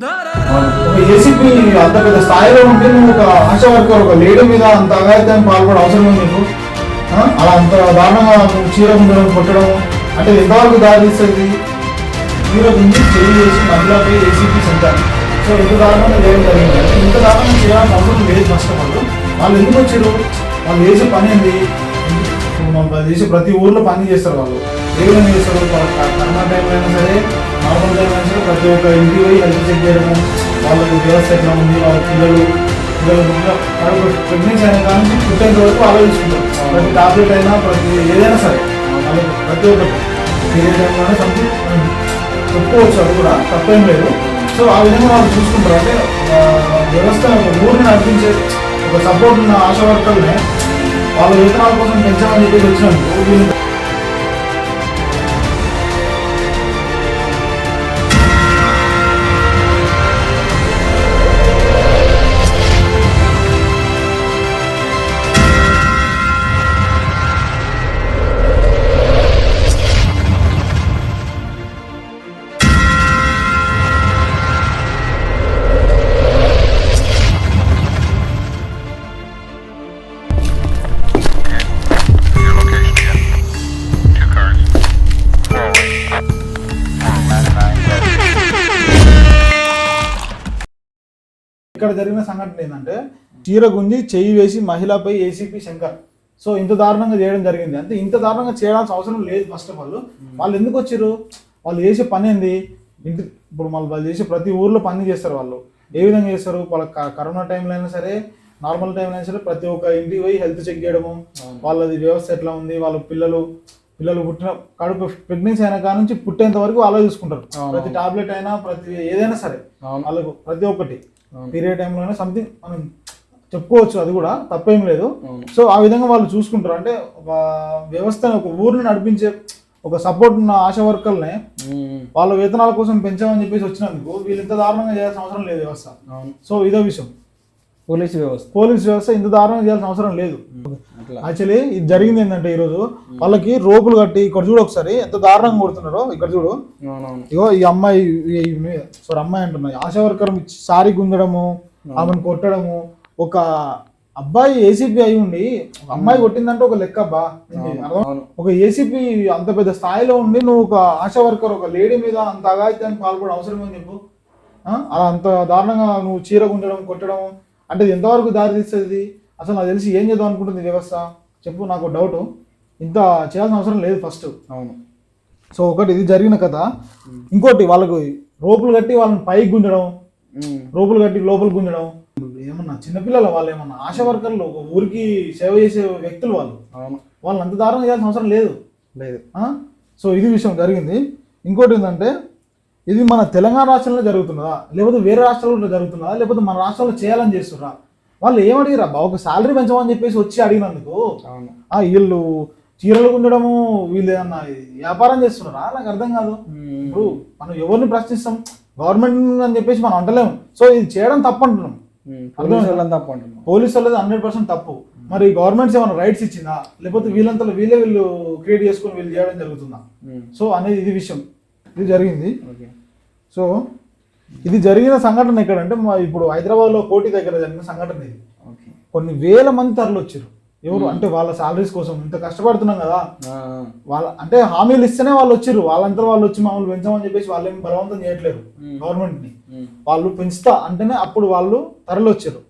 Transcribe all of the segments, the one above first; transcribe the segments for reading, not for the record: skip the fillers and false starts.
ఒక ఏసీపీ అంత పెద్ద స్థాయిలో ఉంటే నువ్వు ఒక ఆశా వర్కర్ ఒక లేడీ మీద అంత అఘాయిత్యాన్ని పాల్పడే అవసరం ఉంది నీకు. అలా అంత దారుణంగా నువ్వు చీర ఉండడం కొట్టడం అంటే ఎంతవరకు దారిస్తుంది? చీర గుంజి చెయ్యి చేసి మహిళపై ఏసీపీ సెంటర్. సో ఇంత దారుణంగా చేయడం జరిగింది. అంటే ఇంత దారుణంగా చేయాల్సిన అవసరం లేదు. ఫస్ట్ ఆఫ్ ఆల్ వాళ్ళు ఎందుకు వచ్చారు? వాళ్ళు చేసే పని ఏంది? వాళ్ళు చేసే ప్రతి ఊర్లో పని చేస్తారు. వాళ్ళు ఏ విధంగా చేస్తారు? కరోనా టైంలో అయినా సరే, నార్మల్ టైంలో అయినా సరే ప్రతి ఒక్క ఇంటికి పోయి హెల్త్ చెక్ చేయడము, వాళ్ళకి వ్యవస్థ ఎట్లా ఉంది, వాళ్ళ పిల్లలు ప్రెగ్నెన్సీ అయిన కానీ పుట్టేంత వరకు ఆలోచించుకుంటారు. ప్రతి టాబ్లెట్ అయినా ప్రతి ఏదైనా సరే వాళ్ళకి ప్రతి ఒక్కటి పీరియడ్ టైంలోనే సంథింగ్ చెప్పుకోవచ్చు. అది కూడా తప్పేం లేదు. సో ఆ విధంగా వాళ్ళు చూసుకుంటారు. అంటే వ్యవస్థ ఊరిని నడిపించే ఒక సపోర్ట్ ఉన్న ఆశా వర్కర్లనే వాళ్ళ వేతనాల కోసం పెంచామని చెప్పేసి వచ్చినందుకు వీళ్ళు ఇక్కడ జరిగిన సంఘటన ఏంటంటే చీర గుంజి చెయ్యి వేసి మహిళపై ఏసీపీ శంకర్. సో ఇంత దారుణంగా చేయడం జరిగింది. అంటే ఇంత దారుణంగా చేయాల్సిన అవసరం లేదు. ఫస్ట్ ఆఫ్ ఆల్ వాళ్ళు ఎందుకు వచ్చారు? వాళ్ళు చేసే పని ఏంది? ఇప్పుడు వాళ్ళు చేసే ప్రతి ఊర్లో పని చేస్తారు. వాళ్ళు ఏ విధంగా చేస్తారు? వాళ్ళ కరోనా టైంలో అయినా సరే, నార్మల్ టైంలో అయినా సరే ప్రతి ఒక్క ఇంటికి పోయి హెల్త్ చెక్ చేయడము, వాళ్ళది వ్యవస్థ ఎట్లా ఉంది, వాళ్ళ పిల్లలు పుట్టిన కడుపు ప్రెగ్నెన్సీ అయినా కాడ నుంచి పుట్టేంత వరకు వాళ్ళు చూసుకుంటారు. ప్రతి టాబ్లెట్ అయినా ప్రతి ఏదైనా సరే వాళ్ళకు ప్రతి ఒక్కటి పీరియడ్ టైంలోనే సంథింగ్ మనం చెప్పుకోవచ్చు. అది కూడా తప్పేం లేదు. సో ఆ విధంగా వాళ్ళు చూసుకుంటారు. అంటే ఒక వ్యవస్థను ఒక ఊరిని నడిపించే ఒక సపోర్ట్ ఉన్న ఆశా వర్కర్లనే వాళ్ళ వేతనాల కోసం పెంచామని చెప్పేసి వచ్చినందుకు వీళ్ళు ఇంత దారుణంగా చేయాల్సిన అవసరం లేదు వ్యవస్థ. సో ఇదో విషయం. పోలీస్ వ్యవస్థ ఇంత దారుణంగా చేయాల్సిన అవసరం లేదు. యాక్చువల్లీ ఇది జరిగింది ఏంటంటే ఈరోజు వాళ్ళకి రోపులు కట్టి ఇక్కడ చూడు ఒకసారి ఎంత దారుణంగా కొడుతున్నారో. ఇక్కడ చూడు, ఇగో ఈ అమ్మాయి అమ్మాయి అంటున్నాయి ఆశా వర్కర్ సారీ గుంజడము, ఆమెను కొట్టడము. ఒక అబ్బాయి ఏసీపీ అయి ఉండి అమ్మాయి కొట్టిందంటే ఒక లెక్క అబ్బా. ఒక ఏసీపీ అంత పెద్ద స్థాయిలో ఉండి నువ్వు ఒక ఆశా వర్కర్ ఒక లేడీ మీద అంత అఘాయిత్యానికి పాల్పడే అవసరం ఏమని చెప్పు. అలా అంత దారుణంగా నువ్వు చీర గుంజడం కొట్టడం అంటే ఎంతవరకు దారి తీస్తుంది? అసలు నాకు తెలిసి ఏం చేద్దాం అనుకుంటుంది వ్యవస్థ చెప్పు. నాకు డౌట్. ఇంత చేయాల్సిన అవసరం లేదు ఫస్ట్. అవును. సో ఒకటి ఇది జరిగిన కథ. ఇంకోటి వాళ్ళకు రోపులు కట్టి వాళ్ళని పైకి గుంజడం, రోపులు కట్టి లోపల గుంజడం. ఏమన్నా చిన్నపిల్లలు వాళ్ళు, ఏమన్నా ఆశా వర్కర్లు, ఒక ఊరికి సేవ చేసే వ్యక్తులు వాళ్ళు. వాళ్ళు అంత దారుణంగా చేయాల్సిన అవసరం లేదు. సో ఇది విషయం జరిగింది. ఇంకోటి ఏంటంటే ఇది మన తెలంగాణ రాష్ట్రంలో జరుగుతున్నదా, లేకపోతే వేరే రాష్ట్రాల్లో జరుగుతున్నదా, లేకపోతే మన రాష్ట్రంలో చేయాలని చేస్తుర్రా? వాళ్ళు ఏమడిగిరా బా? ఒక శాలరీ పెంచమని చెప్పేసి వచ్చి అడిగినందుకు వీళ్ళు చీరలు గుంజడము, వీళ్ళు ఏమన్నా వ్యాపారం చేస్తున్నారా? నాకు అర్థం కాదు. ఇప్పుడు మనం ఎవరిని ప్రశ్నిస్తాం? గవర్నమెంట్ అని చెప్పేసి మనం అంటలేము. సో ఇది చేయడం తప్పు అంటున్నాం. పోలీసు వాళ్ళది 100% తప్పు. మరి గవర్నమెంట్స్ ఏమైనా రైట్స్ ఇచ్చిందా, లేకపోతే వీళ్ళంతా వీళ్ళు క్రియేట్ చేసుకుని వీళ్ళు చేయడం జరుగుతుందా? సో అనేది ఇది విషయం. ఇది జరిగింది. సో ఇది జరిగిన సంఘటన ఎక్కడంటే ఇప్పుడు హైదరాబాద్లో కోటి దగ్గర జరిగిన సంఘటన ఇది. కొన్ని వేల మంది తరలి వచ్చారు. ఎవరు అంటే వాళ్ళ సాలరీస్ కోసం ఇంత కష్టపడుతున్నాం కదా, వాళ్ళ అంటే హామీలు ఇస్తేనే వాళ్ళు వచ్చారు. వాళ్ళంతా వాళ్ళు వచ్చి మామూలు పెంచామని చెప్పేసి వాళ్ళు ఏమి బలవంతం చేయట్లేదు గవర్నమెంట్ ని. వాళ్ళు పెంచుతా అంటేనే అప్పుడు వాళ్ళు తరలి వచ్చారు.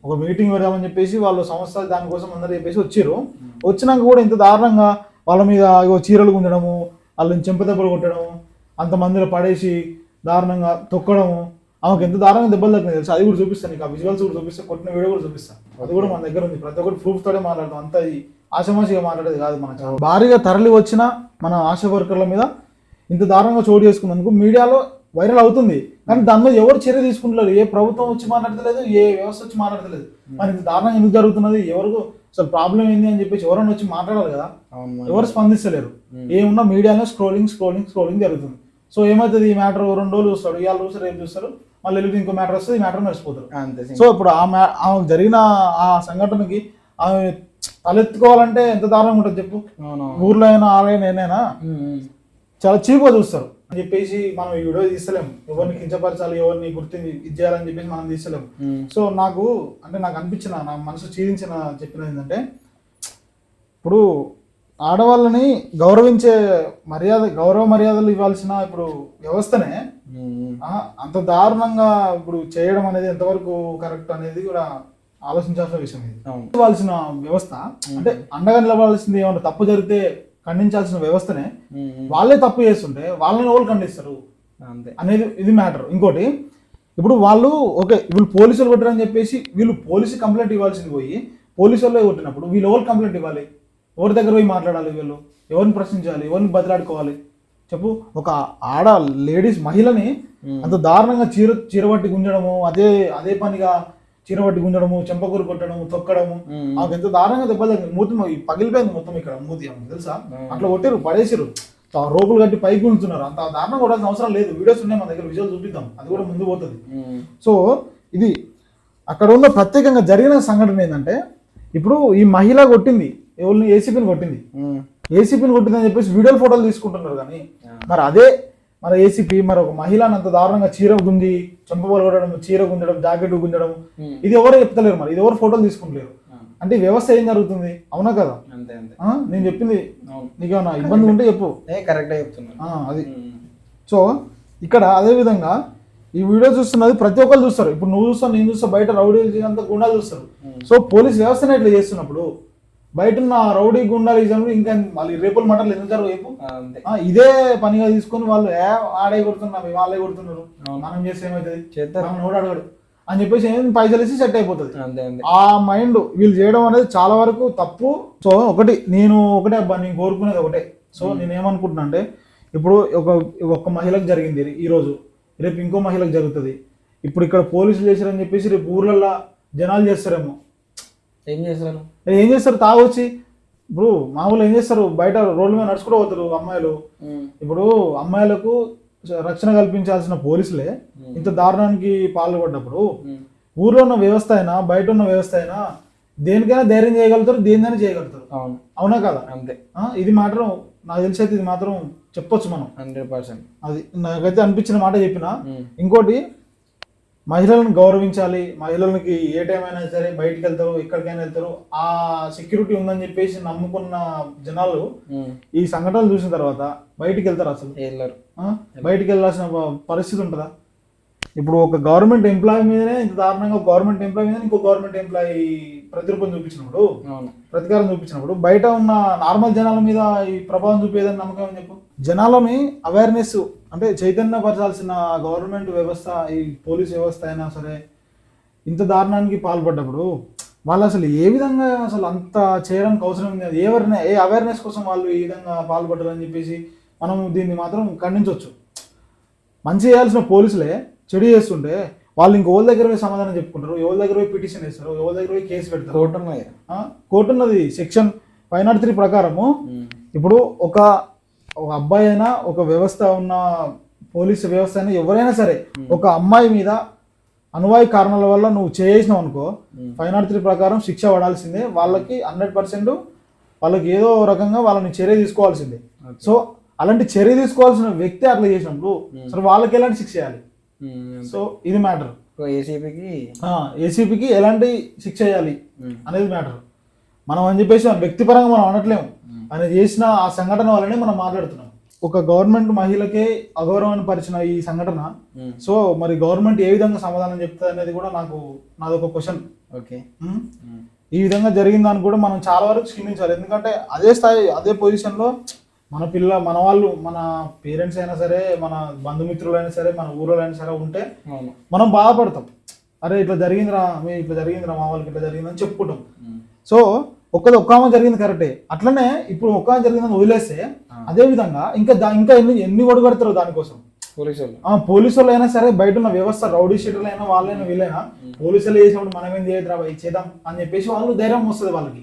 ఒక మీటింగ్ పెడదామని చెప్పేసి వాళ్ళు సంస్థ దానికోసం అందరూ చెప్పేసి వచ్చారు. వచ్చినాక కూడా ఇంత దారుణంగా వాళ్ళ మీద చీరలు గుంజడము, వాళ్ళని చెంపదెబ్బలు కొట్టడము, అంతమందిలో పడేసి దారుణంగా తొక్కడము. ఆమెకు ఎంత దారుణంగా దెబ్బలు తగ్గినాయి తెలుసు. అది కూడా చూపిస్తాను నీకు. ఆ విజువల్స్ కూడా చూపిస్తాను, కొట్టిన వీడియో కూడా చూపిస్తాను. అది కూడా మన దగ్గర ఉంది. ప్రతి ఒక్కటి ప్రూఫ్ తోనే మాట్లాడతాం. అంత ఆశమాషిగా మాట్లాడేది కాదు. మన భారీగా తరలి వచ్చిన మన ఆశా వర్కర్ల మీద ఇంత దారుణంగా చోటు చేసుకున్నందుకు మీడియాలో వైరల్ అవుతుంది. కానీ దాని మీద ఎవరు చర్య తీసుకుంటలేదు. ఏ ప్రభుత్వం వచ్చి మాట్లాడతలేదు, ఏ వ్యవస్థ వచ్చి మాట్లాడతలేదు. మరి ఇంత దారుణంగా ఎందుకు జరుగుతున్నది, ఎవరికి అసలు ప్రాబ్లం ఏంది అని చెప్పేసి ఎవరైనా వచ్చి మాట్లాడాలి కదా. ఎవరు స్పందిస్తలేరు. ఏమున్నా మీడియాలో స్క్రోలింగ్ జరుగుతుంది. సో ఏమవుతుంది, ఈ మ్యాటర్ 2 రోజులు చూస్తాడు, ఇవాళ చూస్తారు, రేపు చూస్తారు, మళ్ళీ ఇంకో మ్యాటర్ వస్తుంది, ఈ మ్యాటర్ మర్చిపోతారు. సో ఇప్పుడు ఆమె జరిగిన ఆ సంఘటనకి ఆమె తలెత్తుకోవాలంటే ఎంత దారుణంగా ఉంటుంది చెప్పు. ఊర్లో అయినా ఆలైనా ఏనైనా చాలా చీప్గా చూస్తారు. అని చెప్పేసి మనం ఈ వీడియో తీస్తలేము, ఎవరిని కించపరచాలి, ఎవరిని గుర్తించి ఇది చేయాలని చెప్పేసి మనం తీస్తలేము. సో నాకు అనిపించిన, నా మనసు ఛేదించిన చెప్పినది ఏంటంటే, ఇప్పుడు ఆడవాళ్ళని గౌరవించే గౌరవ మర్యాదలు ఇవ్వాల్సిన ఇప్పుడు వ్యవస్థనే అంత దారుణంగా ఇప్పుడు చేయడం అనేది ఎంతవరకు కరెక్ట్ అనేది కూడా ఆలోచించాల్సిన విషయం. ఇది ఇవ్వాల్సిన వ్యవస్థ అంటే అండగా నిలబడాల్సింది, ఏమన్నా తప్పు జరిగితే ఖండించాల్సిన వ్యవస్థనే వాళ్ళే తప్పు చేస్తుంటే వాళ్ళని ఎవరు ఖండిస్తారు అనేది ఇది మ్యాటర్. ఇంకోటి, ఇప్పుడు వాళ్ళు ఓకే వీళ్ళు పోలీసులు కొట్టారని చెప్పేసి వీళ్ళు పోలీసు కంప్లైంట్ ఇవ్వాల్సింది పోయి పోలీసు వాళ్ళే కొట్టినప్పుడు వీళ్ళు ఎవరు కంప్లైంట్ ఇవ్వాలి? ఎవరి దగ్గర పోయి మాట్లాడాలి? వీళ్ళు ఎవరిని ప్రశ్నించాలి? ఎవరిని బతిలాడుకోవాలి చెప్పు? ఒక లేడీస్ మహిళని అంత దారుణంగా చీరబట్టి గుంజడము, అదే పనిగా చీరబట్టి గుంజడము, చెంపకూరు కొట్టడము, తొక్కడము, ఆమెకు ఎంత దారుణంగా దెబ్బలు మూతి పగిలిపోయింది మొత్తం ఇక్కడ మూతి, తెలుసా? అట్లా కొట్టారు, పడేసారు, రోపులు కట్టి పైకి గుంజుతున్నారు. అంత దారుణంగా కొట్టాల్సిన అవసరం లేదు. వీడియోస్ ఉన్నాయి మన దగ్గర, విజువల్ చూపిద్దాం, అది కూడా ముందు పోతుంది. సో ఇది అక్కడ ఉన్న ప్రత్యేకంగా జరిగిన సంఘటన ఏంటంటే, ఇప్పుడు ఈ మహిళ కొట్టింది ఎవరిని? ఏసీపీని కొట్టింది. ఏసీపీని కొట్టిందని చెప్పేసి వీడియోలు ఫోటోలు తీసుకుంటున్నారు. కానీ మరి అదే మన ఏసీపీ మరి ఒక మహిళను అంత దారుణంగా చీర గుంజి, చెంపబోలు కొట్టడం, చీర గుంజడం, జాకెట్ గుంజడం, ఇది ఎవరు చెప్తలేరు, మరి ఇది ఎవరు ఫోటోలు తీసుకుంటలేరు. అంటే వ్యవస్థ ఏం జరుగుతుంది? అవునా కదా? నేను చెప్పింది నీకేమన్నా ఇబ్బంది ఉంటే చెప్పు, కరెక్ట్గా చెప్తున్నా అది. సో ఇక్కడ అదే విధంగా ఈ వీడియో చూస్తున్నది ప్రతి ఒక్కరు చూస్తారు. ఇప్పుడు నువ్వు చూస్తావు, నేను చూస్తా, బయట రౌడీ అంతా గుండాలు చూస్తారు. సో పోలీస్ వ్యవస్థనే ఇట్లా చేస్తున్నప్పుడు బయట ఉన్న రౌడీ గుండాలిజం ఇంకా మళ్ళీ రేపుల మటర్లు ఎందుకు జరగవు చెప్పు? ఇదే పనిగా తీసుకొని వాళ్ళు ఆడే కొడుతున్నారు, వాళ్ళే కొడుతున్నారు, మనం చేస్తే ఏమవుతుంది, నోడు అడగడు అని చెప్పేసి పైసలు వేసి సెట్ అయిపోతుంది. ఆ మైండ్ వీళ్ళు చేయడం అనేది చాలా వరకు తప్పు. సో నేను కోరుకునేది ఒకటే. సో నేనేమనుకుంటున్నా అంటే, ఇప్పుడు ఒక మహిళకు జరిగింది ఈరోజు, రేపు ఇంకో మహిళకు జరుగుతుంది. ఇప్పుడు ఇక్కడ పోలీసులు చేశారని చెప్పేసి రేపు ఊర్లలో జనాలు చేస్తారేమో. ఏం చేస్తారు? తాగొచ్చి ఇప్పుడు మామూలు ఏం చేస్తారు, బయట రోడ్ల మీద నడుచుకుంటూ పోతారు అమ్మాయిలు. ఇప్పుడు అమ్మాయిలకు రక్షణ కల్పించాల్సిన పోలీసులే ఇంత దారుణానికి పాల్పడ్డప్పుడు ఊర్లో ఉన్న వ్యవస్థ అయినా బయట ఉన్న వ్యవస్థ అయినా దేనికైనా ధైర్యం చేయగలుగుతారు, దేనికైనా చేయగలుగుతారు. అవునా కదా? అంతే. ఇది మాత్రం నాకు తెలిసి అయితే ఇది మాత్రం చెప్పొచ్చు మనం 100%. అది నాకైతే అనిపించిన మాట చెప్పిన. ఇంకోటి, మహిళలను గౌరవించాలి. మహిళలకి ఏ టైం అయినా సరే బయటికి వెళ్తారు, ఎక్కడికైనా వెళ్తారు, ఆ సెక్యూరిటీ ఉందని చెప్పేసి నమ్ముకున్న జనాలు ఈ సంఘటనలు చూసిన తర్వాత బయటికి వెళ్తారు? అసలు బయటికి వెళ్ళాల్సిన పరిస్థితి ఉంటుందా? ఇప్పుడు ఒక గవర్నమెంట్ ఎంప్లాయీ మీదనే ఇంత దారుణంగా గవర్నమెంట్ ఎంప్లాయీ మీద ఇంకో గవర్నమెంట్ ఎంప్లాయీ ప్రతిరూపం ప్రతీకారం చూపించినప్పుడు బయట ఉన్న నార్మల్ జనాల మీద ఈ ప్రభావం చూపేదని నమ్మకం అని చెప్పు. జనాలని అవేర్నెస్ అంటే చైతన్యపరచాల్సిన గవర్నమెంట్ వ్యవస్థ, ఈ పోలీస్ వ్యవస్థ అయినా సరే ఇంత దారుణానికి పాల్పడ్డప్పుడు వాళ్ళు అసలు ఏ విధంగా అసలు అంత చేయడానికి అవసరం ఉంది? ఏ అవేర్నెస్ కోసం వాళ్ళు ఈ విధంగా పాల్పడ్డారని చెప్పేసి మనం దీన్ని మాత్రం ఖండించవచ్చు. మంచి చేయాల్సిన పోలీసులే చెడు చేస్తుంటే వాళ్ళు ఇంకోళ్ళ దగ్గర పోయి సమాధానం చెప్పుకుంటారు, ఎవరి దగ్గర పోయి పిటిషన్ వేస్తారు, ఎవరి దగ్గర పోయి కేసు పెడతారు. కోర్టు ఉన్నది సెక్షన్ 503 ప్రకారము. ఇప్పుడు ఒక అబ్బాయి అయినా, ఒక వ్యవస్థ ఉన్న పోలీసు వ్యవస్థ అయినా, ఎవరైనా సరే ఒక అమ్మాయి మీద అనువాయి కారణాల వల్ల నువ్వు చేసినావు అనుకో, 503 ప్రకారం శిక్ష పడాల్సిందే. వాళ్ళకి 100% వాళ్ళకి ఏదో రకంగా వాళ్ళని చర్య తీసుకోవాల్సిందే. సో అలాంటి చర్య తీసుకోవాల్సిన వ్యక్తి అట్లా చేసినప్పుడు సరే వాళ్ళకి ఎలాంటి శిక్ష చేయాలి? సో ఇది మ్యాటర్. ఏసీపీకి ఎలాంటి శిక్ష చేయాలి అనేది మ్యాటర్. మనం అని చెప్పేసి వ్యక్తిపరంగా మనం అనట్లేము, ఆయన చేసిన ఆ సంఘటన వల్లనే మనం మాట్లాడుతున్నాం. ఒక గవర్నమెంట్ మహిళకే అగౌరవాన్ని పరిచిన ఈ సంఘటన, సో మరి గవర్నమెంట్ ఏ విధంగా సమాధానం చెప్తుంది అనేది కూడా నాదొక క్వశ్చన్. ఈ విధంగా జరిగిందని కూడా మనం చాలా వరకు క్షమించాలి. ఎందుకంటే అదే స్థాయి, అదే పొజిషన్లో మన వాళ్ళు, మన పేరెంట్స్ అయినా సరే, మన బంధుమిత్రులు అయినా సరే, మన ఊళ్ళో అయినా సరే ఉంటే మనం బాధపడతాం. అరే ఇట్లా జరిగిందిరా, మా వాళ్ళకి ఇట్లా జరిగిందని చెప్పుకుంటాం. సో ఒక్క ఆమె జరిగింది కరెక్టే, అట్లనే ఇప్పుడు ఒక్క ఆమె జరిగిందని వదిలేస్తే అదే విధంగా ఇంకా ఎన్ని ఒడగడతారు దానికోసం పోలీసు వాళ్ళు అయినా సరే, బయట ఉన్న వ్యవస్థ రౌడీ షీటర్లు అయినా, వాళ్ళైనా వీళ్ళైనా పోలీసులు చేసినప్పుడు మనం ఏం చేయదురా చేద్దాం అని చెప్పేసి వాళ్ళు ధైర్యం వస్తుంది వాళ్ళకి.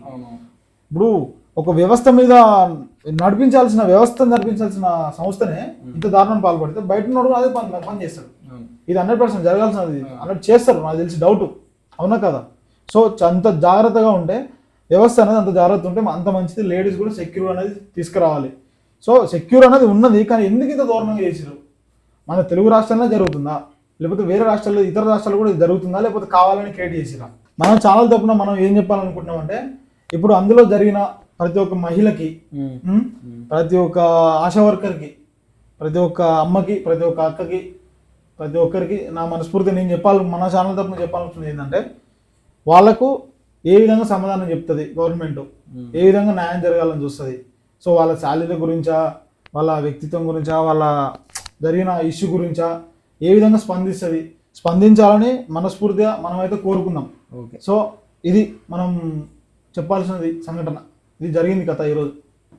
ఇప్పుడు ఒక వ్యవస్థ మీద వ్యవస్థను నడిపించాల్సిన సంస్థనే ఇంత దారుణం పాల్పడితే బయట ఉన్నప్పుడు అదే పని చేస్తాడు. ఇది 100% జరగాల్సినది అన్నట్టు చేస్తారు, నాకు తెలిసి డౌట్. అవునా కదా? సో అంత జాగ్రత్తగా ఉంటే వ్యవస్థ అనేది, అంత జాగ్రత్త ఉంటే అంత మంచిది. లేడీస్ కూడా సెక్యూర్ అనేది తీసుకురావాలి. సో సెక్యూర్ అనేది ఉన్నది, కానీ ఎందుకు ఇంత దారుణంగా చేసిరు? మన తెలుగు రాష్ట్రాల్లో జరుగుతుందా, లేకపోతే వేరే రాష్ట్రాల్లో ఇతర రాష్ట్రాల్లో కూడా ఇది జరుగుతుందా, లేకపోతే కావాలని క్రియేట్ చేసిరా? మనం ఛానల్ తప్పున మనం ఏం చెప్పాలనుకుంటున్నాం అంటే, ఇప్పుడు అందులో జరిగిన ప్రతి ఒక్క మహిళకి, ప్రతి ఒక్క ఆశా వర్కర్కి, ప్రతి ఒక్క అమ్మకి, ప్రతి ఒక్క అక్కకి, ప్రతి ఒక్కరికి నా మనస్ఫూర్తి నేను మన ఛానల్ తప్పున చెప్పాలనుకుంటుంది ఏంటంటే, వాళ్ళకు ఏ విధంగా సమాధానం చెప్తుంది గవర్నమెంట్, ఏ విధంగా న్యాయం జరగాలని చూస్తుంది. సో వాళ్ళ శాలరీ గురించా, వాళ్ళ వ్యక్తిత్వం గురించా, వాళ్ళ జరిగిన ఇష్యూ గురించా ఏ విధంగా స్పందించాలని మనస్ఫూర్తిగా మనమైతే కోరుకుందాం. ఓకే. సో ఇది మనం చెప్పాల్సినది సంఘటన, ఇది జరిగింది కథ ఈరోజు.